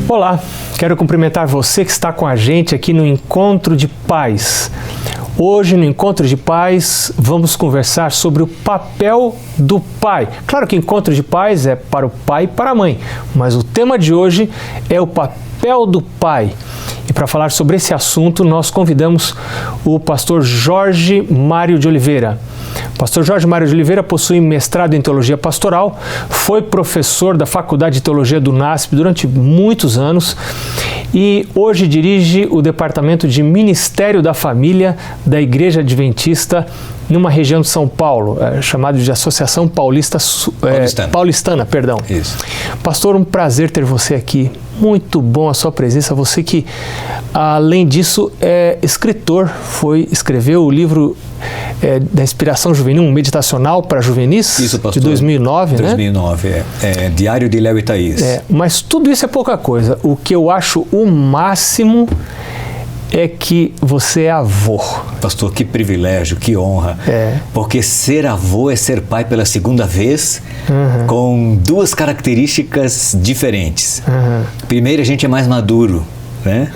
Olá, quero cumprimentar você que está com a gente aqui no Encontro de Pais. Hoje, no Encontro de Pais, vamos conversar sobre o papel do pai. Claro que Encontro de Pais é para o pai e para a mãe, mas o tema de hoje é o papel do pai. E para falar sobre esse assunto, nós convidamos o pastor Jorge Mário de Oliveira. O pastor Jorge Mário de Oliveira possui mestrado em Teologia Pastoral, foi professor da Faculdade de Teologia do NASP durante muitos anos e hoje dirige o Departamento de Ministério da Família da Igreja Adventista numa região de São Paulo, chamado de Associação Paulistana. Perdão. Isso. Pastor, um prazer ter você aqui. Muito bom a sua presença. Você que, além disso, é escritor, escreveu o livro da Inspiração Juvenil, um meditacional para juvenis. Isso, pastor. De 2009, 2009, né? Diário de Léo e Thaís. Mas tudo isso é pouca coisa. O que eu acho o máximo é que você é avô. Pastor, que privilégio, que honra. Porque ser avô é ser pai pela segunda vez, com duas características diferentes. Primeiro, a gente é mais maduro, né?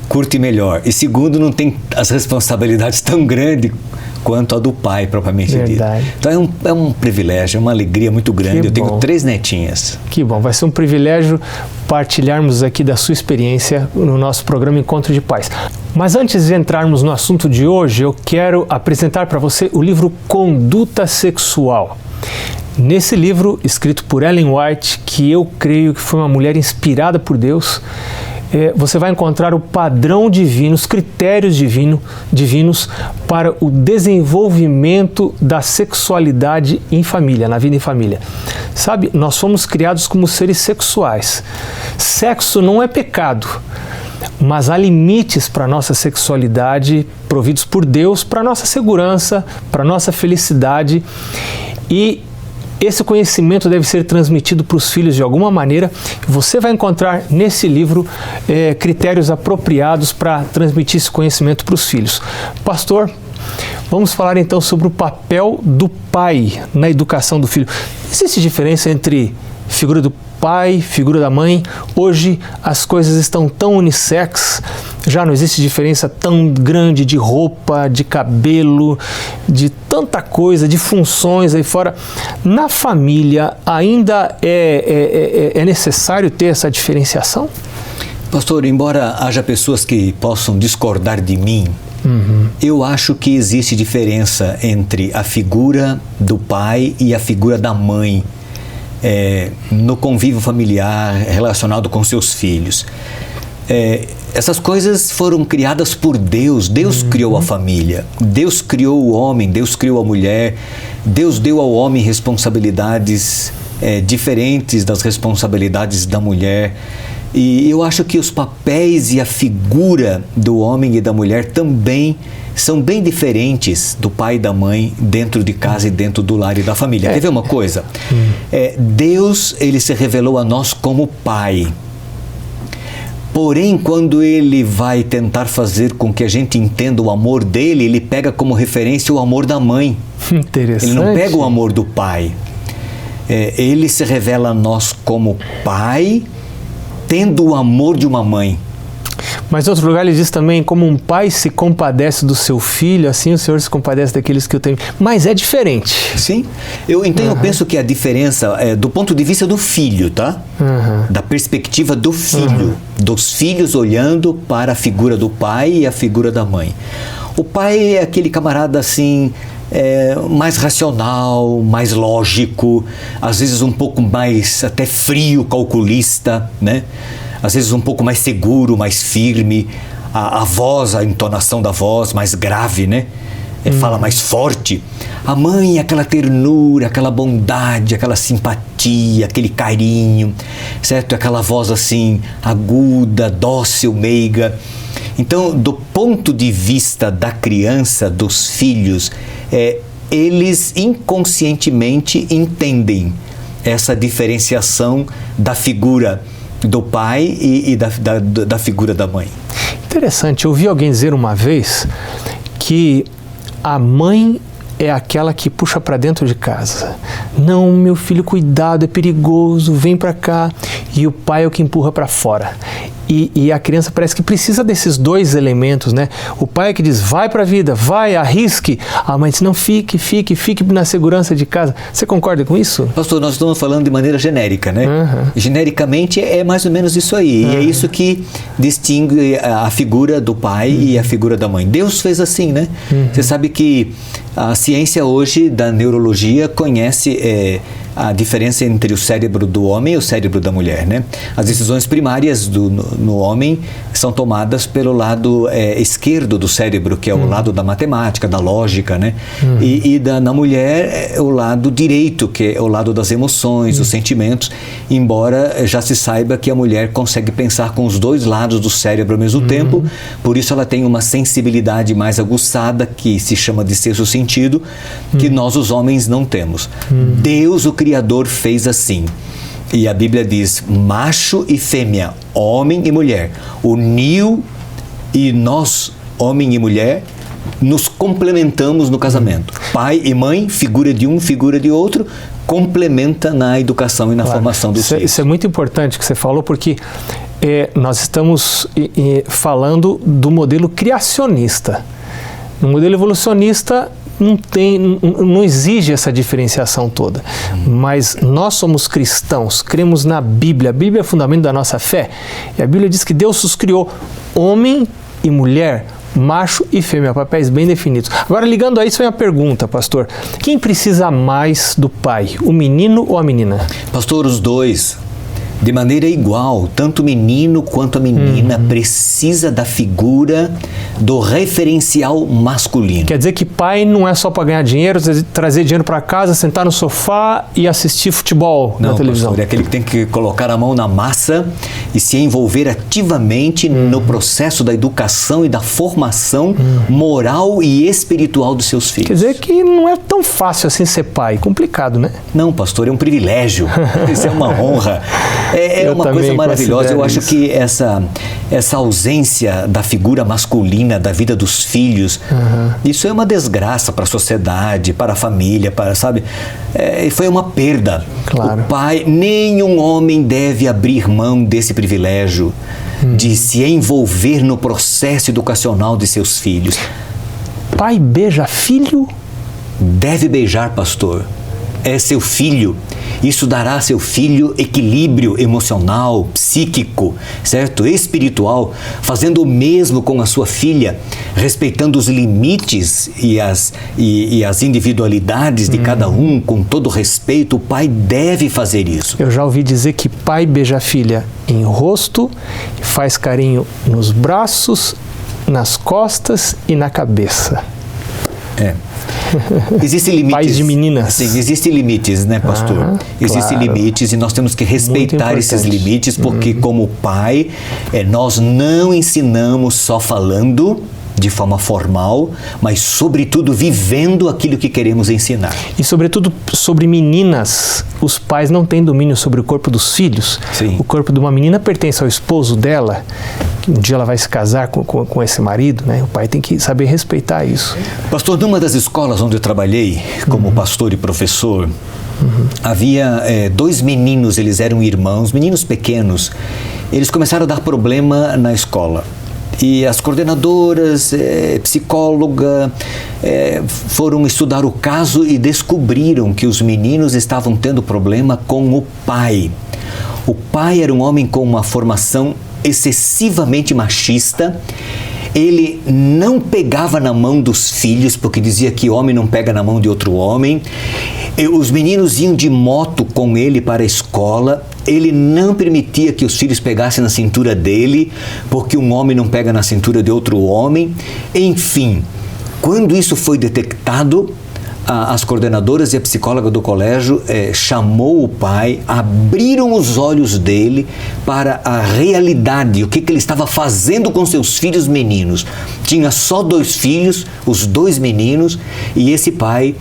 Curte melhor. E segundo, não tem as responsabilidades tão grandes quanto a do pai, propriamente dito. Então é um privilégio, é uma alegria muito grande. Eu tenho 3 netinhas. Que bom, vai ser um privilégio partilharmos aqui da sua experiência no nosso programa Encontro de Pais. Mas antes de entrarmos no assunto de hoje, eu quero apresentar para você o livro Conduta Sexual. Nesse livro, escrito por Ellen White, que eu creio que foi uma mulher inspirada por Deus, você vai encontrar o padrão divino, os critérios divinos para o desenvolvimento da sexualidade em família, na vida em família. Sabe, nós fomos criados como seres sexuais. Sexo não é pecado, mas há limites para a nossa sexualidade providos por Deus, para a nossa segurança, para a nossa felicidade, e esse conhecimento deve ser transmitido para os filhos de alguma maneira. Você vai encontrar nesse livro critérios apropriados para transmitir esse conhecimento para os filhos. Pastor, vamos falar então sobre o papel do pai na educação do filho. Existe diferença entre figura do pai, figura da mãe? Hoje as coisas estão tão unissex, já não existe diferença tão grande de roupa, de cabelo, de tanta coisa, de funções aí fora. Na família ainda é necessário ter essa diferenciação? Pastor, embora haja pessoas que possam discordar de mim, eu acho que existe diferença entre a figura do pai e a figura da mãe no convívio familiar relacionado com seus filhos. Essas coisas foram criadas por Deus. Deus criou a família, Deus criou o homem, Deus criou a mulher, Deus deu ao homem responsabilidades diferentes das responsabilidades da mulher. E eu acho que os papéis e a figura do homem e da mulher também são bem diferentes do pai e da mãe dentro de casa e dentro do lar e da família. Quer ver uma coisa? Deus, ele se revelou a nós como pai. Porém, quando ele vai tentar fazer com que a gente entenda o amor dele, ele pega como referência o amor da mãe. Interessante. Ele não pega o amor do pai. Ele se revela a nós como pai, tendo o amor de uma mãe. Mas em outro lugar ele diz também, como um pai se compadece do seu filho, assim o Senhor se compadece daqueles que eu tenho. Mas é diferente. Sim. Então eu penso que a diferença é do ponto de vista do filho, tá? Da perspectiva do filho. Dos filhos olhando para a figura do pai e a figura da mãe. O pai é aquele camarada assim, mais racional, mais lógico, às vezes um pouco mais até frio, calculista, né? Às vezes um pouco mais seguro, mais firme, a voz, a entonação da voz mais grave, né? Fala mais forte. A mãe, aquela ternura, aquela bondade, aquela simpatia, aquele carinho, certo? Aquela voz assim, aguda, dócil, meiga. Então, do ponto de vista da criança, dos filhos, eles inconscientemente entendem essa diferenciação da figura do pai e da figura da mãe. Interessante, eu ouvi alguém dizer uma vez que a mãe é aquela que puxa para dentro de casa. Não, meu filho, cuidado, é perigoso, vem para cá. E o pai é o que empurra para fora. E a criança parece que precisa desses dois elementos, né? O pai é que diz, vai para a vida, vai, arrisque. A mãe diz, não, fique na segurança de casa. Você concorda com isso? Pastor, nós estamos falando de maneira genérica, né? Genericamente é mais ou menos isso aí. E é isso que distingue a figura do pai e a figura da mãe. Deus fez assim, né? Você sabe que a ciência hoje da neurologia conhece a diferença entre o cérebro do homem e o cérebro da mulher, né? As decisões primárias no homem são tomadas pelo lado esquerdo do cérebro, que é o lado da matemática, da lógica, né? E na mulher é o lado direito, que é o lado das emoções, dos sentimentos, embora já se saiba que a mulher consegue pensar com os dois lados do cérebro ao mesmo tempo, por isso ela tem uma sensibilidade mais aguçada, que se chama de sexto sentido, que nós os homens não temos. Deus, o Criador, fez assim. E a Bíblia diz, macho e fêmea, homem e mulher, uniu, e nós, homem e mulher, nos complementamos no casamento. Pai e mãe, figura de um, figura de outro, complementa na educação e na formação dos filhos. Isso é muito importante que você falou, porque nós estamos falando do modelo criacionista. No modelo evolucionista, não exige essa diferenciação toda. Mas nós somos cristãos, cremos na Bíblia. A Bíblia é o fundamento da nossa fé. E a Bíblia diz que Deus os criou homem e mulher, macho e fêmea, papéis bem definidos. Agora, ligando a isso, vem a pergunta, pastor. Quem precisa mais do pai, o menino ou a menina? Pastor, os dois. De maneira igual, tanto o menino quanto a menina precisa da figura do referencial masculino. Quer dizer que pai não é só para ganhar dinheiro, trazer dinheiro para casa, sentar no sofá e assistir futebol na televisão. Pastor, é aquele que tem que colocar a mão na massa e se envolver ativamente no processo da educação e da formação moral e espiritual dos seus filhos. Quer dizer que não é tão fácil assim ser pai, complicado, né? Não, pastor, é um privilégio, isso é uma honra. É uma coisa maravilhosa. Eu acho que essa ausência da figura masculina da vida dos filhos, isso é uma desgraça para a sociedade, para a família, foi uma perda. Claro. O pai, nenhum homem deve abrir mão desse privilégio de se envolver no processo educacional de seus filhos. Pai beija filho? Deve beijar, pastor. É seu filho. Isso dará a seu filho equilíbrio emocional, psíquico, certo? Espiritual, fazendo o mesmo com a sua filha, respeitando os limites e as individualidades de cada um, com todo respeito. O pai deve fazer isso. Eu já ouvi dizer que pai beija a filha em rosto, faz carinho nos braços, nas costas e na cabeça. Existem limites. Pais de meninas. Sim, existem limites, né, pastor? Existem limites e nós temos que respeitar esses limites, porque como pai, nós não ensinamos só falando de forma formal, mas sobretudo vivendo aquilo que queremos ensinar. E sobretudo sobre meninas, os pais não têm domínio sobre o corpo dos filhos. Sim. O corpo de uma menina pertence ao esposo dela, que um dia ela vai se casar com esse marido, né? O pai tem que saber respeitar isso. Pastor, numa das escolas onde eu trabalhei como pastor e professor, havia 2 meninos, eles eram irmãos, meninos pequenos. Eles começaram a dar problema na escola. E as coordenadoras, psicóloga, foram estudar o caso e descobriram que os meninos estavam tendo problema com o pai. O pai era um homem com uma formação excessivamente machista. Ele não pegava na mão dos filhos, porque dizia que homem não pega na mão de outro homem. Os meninos iam de moto com ele para a escola. Ele não permitia que os filhos pegassem na cintura dele, porque um homem não pega na cintura de outro homem. Enfim, quando isso foi detectado, as coordenadoras e a psicóloga do colégio chamou o pai, abriram os olhos dele para a realidade, o que ele estava fazendo com seus filhos meninos. Tinha só 2 filhos, os 2 meninos, e esse pai,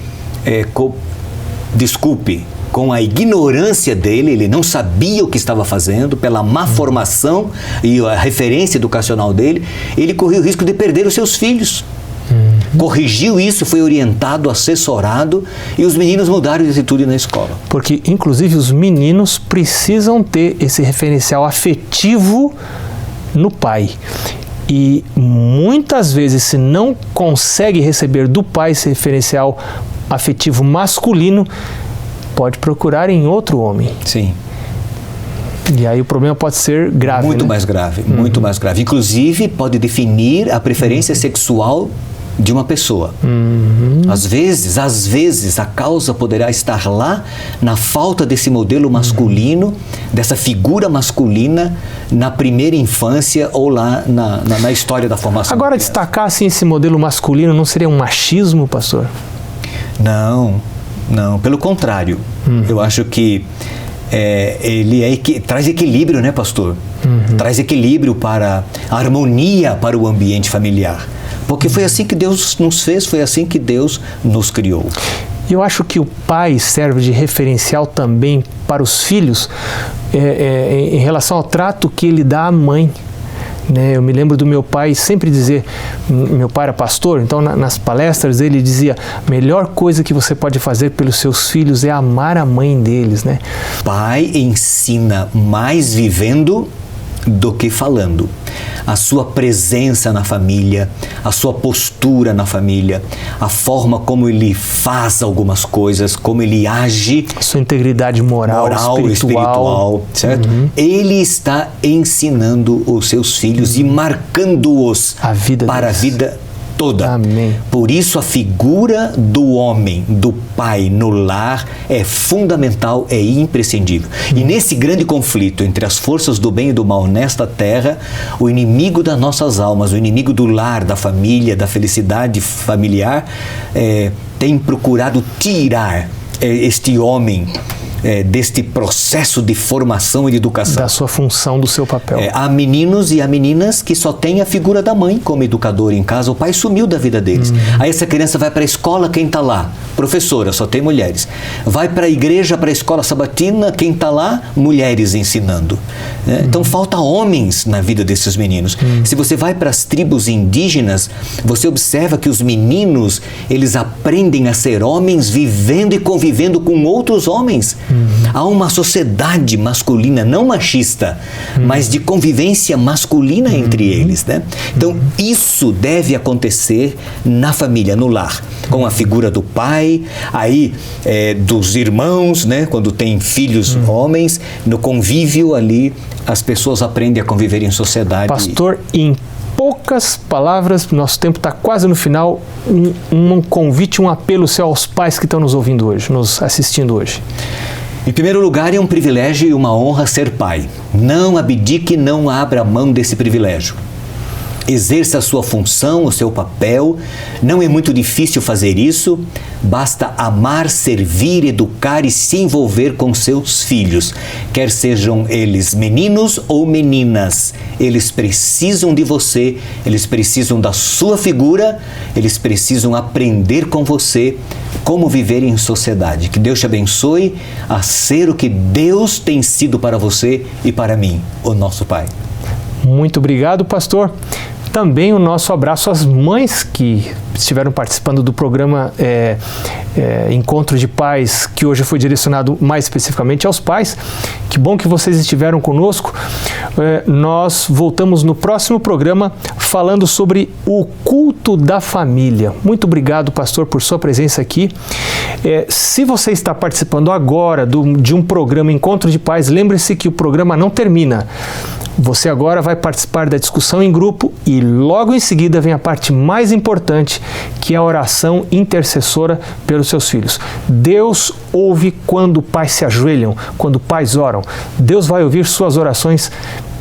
com a ignorância dele, ele não sabia o que estava fazendo, pela má formação e a referência educacional dele, ele corria o risco de perder os seus filhos. corrigiu isso, foi orientado, assessorado, e os meninos mudaram de atitude na escola. Porque, inclusive, os meninos precisam ter esse referencial afetivo no pai. E muitas vezes, se não consegue receber do pai esse referencial afetivo masculino, pode procurar em outro homem. Sim. E aí o problema pode ser grave, muito né? mais grave, muito mais grave. Inclusive, pode definir a preferência sexual de uma pessoa. Às vezes, a causa poderá estar lá na falta desse modelo masculino, dessa figura masculina na primeira infância ou lá na história da formação. Agora, destacar assim, esse modelo masculino não seria um machismo, pastor? Não, pelo contrário. Eu acho que ele traz equilíbrio, né, pastor? Traz equilíbrio para a harmonia para o ambiente familiar. Porque foi assim que Deus nos fez, foi assim que Deus nos criou. Eu acho que o pai serve de referencial também para os filhos em relação ao trato que ele dá à mãe. Eu me lembro do meu pai sempre dizer, meu pai era pastor, então nas palestras ele dizia, a melhor coisa que você pode fazer pelos seus filhos é amar a mãe deles, né? Pai ensina mais vivendo do que falando. A sua presença na família, a sua postura na família, a forma como ele faz algumas coisas, como ele age. A sua integridade moral espiritual, certo? Ele está ensinando os seus filhos e marcando-os para a vida toda. Amém. Por isso a figura do homem, do pai no lar é fundamental, é imprescindível. E nesse grande conflito entre as forças do bem e do mal nesta terra, o inimigo das nossas almas, o inimigo do lar, da família, da felicidade familiar, tem procurado tirar este homem deste processo de formação e de educação. Da sua função, do seu papel. Há meninos e há meninas que só têm a figura da mãe como educadora em casa, o pai sumiu da vida deles. Aí essa criança vai para a escola, quem está lá? Professora, só tem mulheres. Vai para a igreja, para a escola sabatina, quem está lá? Mulheres ensinando. Então falta homens na vida desses meninos. Se você vai para as tribos indígenas, você observa que os meninos, eles aprendem a ser homens vivendo e convivendo com outros homens. Há uma sociedade masculina, não machista, mas de convivência masculina entre eles, né? Então, isso deve acontecer na família, no lar, com a figura do pai, aí dos irmãos, né? Quando tem filhos homens, no convívio ali, as pessoas aprendem a conviver em sociedade. Pastor, em poucas palavras, nosso tempo está quase no final, um convite, um apelo seu aos pais que estão nos ouvindo hoje, nos assistindo hoje. Em primeiro lugar, é um privilégio e uma honra ser pai. Não abdique, não abra mão desse privilégio. Exerça a sua função, o seu papel. Não é muito difícil fazer isso. Basta amar, servir, educar e se envolver com seus filhos. Quer sejam eles meninos ou meninas. Eles precisam de você, eles precisam da sua figura, eles precisam aprender com você como viver em sociedade. Que Deus te abençoe a ser o que Deus tem sido para você e para mim, o nosso Pai. Muito obrigado, pastor. Também o nosso abraço às mães que estiveram participando do programa Encontro de Pais, que hoje foi direcionado mais especificamente aos pais. Que bom que vocês estiveram conosco. Nós voltamos no próximo programa falando sobre o culto da família. Muito obrigado, pastor, por sua presença aqui. Se você está participando agora de um programa Encontro de Pais, lembre-se que o programa não termina. Você agora vai participar da discussão em grupo e logo em seguida vem a parte mais importante, que é a oração intercessora pelos seus filhos. Deus ouve quando pais se ajoelham, quando pais oram. Deus vai ouvir suas orações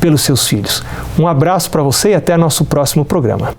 pelos seus filhos. Um abraço para você e até nosso próximo programa.